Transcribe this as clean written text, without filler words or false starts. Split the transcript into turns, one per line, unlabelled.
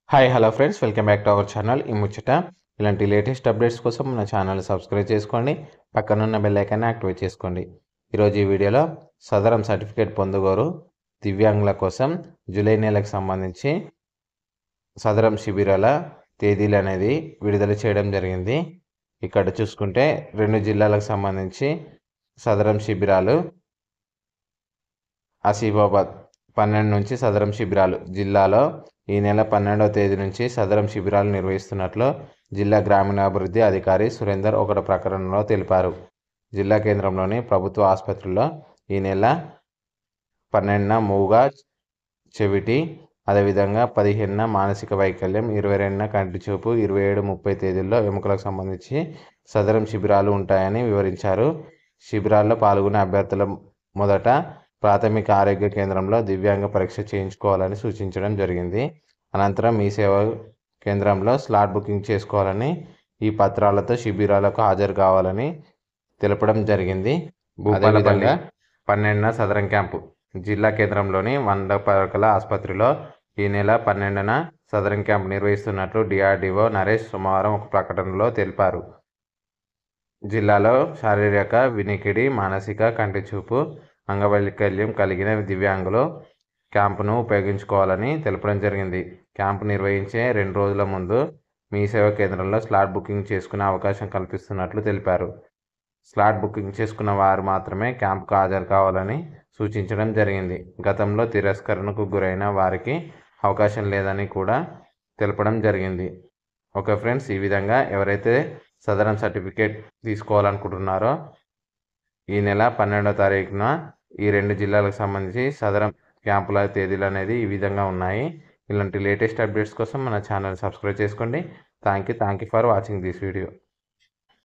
Hi hello friends, welcome back to our channel. ఈ ముచ్చట ఇలాంటి లేటెస్ట్ అప్డేట్స్ కోసం మన ఛానల్ సబ్స్క్రైబ్ చేసుకోండి, పక్కనున్న బెల్ ఐకాన్ యాక్టివేట్ చేసుకోండి. ఈరోజు ఈ వీడియోలో సదరం సర్టిఫికేట్ పొందుగోరు దివ్యాంగుల కోసం జూలై నెలకు సంబంధించి సదరం శిబిరాల తేదీలు అనేది విడుదల చేయడం జరిగింది. ఇక్కడ చూసుకుంటే 2 జిల్లాలకు సంబంధించి సదరం శిబిరాలు ఆసిఫాబాద్ 12 నుంచి సదరం శిబిరాలు జిల్లాలో ఈ నెల 12వ తేదీ నుంచి సదరం శిబిరాలు నిర్వహిస్తున్నట్లు జిల్లా గ్రామీణాభివృద్ధి అధికారి సురేందర్ ఒక ప్రకటనలో తెలిపారు. జిల్లా కేంద్రంలోని ప్రభుత్వ ఆసుపత్రుల్లో ఈ నెల 12న మూగ చెవిటి, అదేవిధంగా 15న మానసిక వైకల్యం, 22న కంటి చూపు, 27, 30 తేదీల్లో ఎముకలకు సంబంధించి సదరం శిబిరాలు ఉంటాయని వివరించారు. శిబిరాల్లో పాల్గొనే అభ్యర్థుల మొదట ప్రాథమిక ఆరోగ్య కేంద్రంలో దివ్యాంగ పరీక్ష చేయించుకోవాలని సూచించడం జరిగింది. అనంతరం మీ సేవా కేంద్రంలో స్లాట్ బుకింగ్ చేసుకోవాలని, ఈ పత్రాలతో శిబిరాలకు హాజరు కావాలని తెలపడం జరిగింది. అదేవిధంగా 12న సదరం క్యాంపు జిల్లా కేంద్రంలోని 100 పడకల ఆసుపత్రిలో ఈ నెల 12న సదరం క్యాంపు నిర్వహిస్తున్నట్లు డిఆర్డీఓ నరేష్ సోమవారం ఒక ప్రకటనలో తెలిపారు. జిల్లాలో శారీరక వినికిడి, మానసిక, కంటి చూపు, అంగవైకల్యం కలిగిన దివ్యాంగులు క్యాంపును ఉపయోగించుకోవాలని తెలపడం జరిగింది. క్యాంపు నిర్వహించే 2 రోజుల ముందు మీ సేవా కేంద్రంలో స్లాట్ బుకింగ్ చేసుకునే అవకాశం కల్పిస్తున్నట్లు తెలిపారు. స్లాట్ బుకింగ్ చేసుకున్న వారు మాత్రమే క్యాంపుకు హాజరు కావాలని సూచించడం జరిగింది. గతంలో తిరస్కరణకు గురైన వారికి అవకాశం లేదని కూడా తెలపడం జరిగింది. ఓకే ఫ్రెండ్స్, ఈ విధంగా ఎవరైతే సదరం సర్టిఫికేట్ తీసుకోవాలనుకుంటున్నారో ఈ నెల 12వ తారీఖున ఈ 2 జిల్లాలకు సంబంధించి సదరం క్యాంపుల తేదీలు అనేది ఈ విధంగా ఉన్నాయి. ఇలాంటి లేటెస్ట్ అప్డేట్స్ కోసం మన ఛానల్ సబ్స్క్రైబ్ చేసుకోండి. Thank you for watching this video.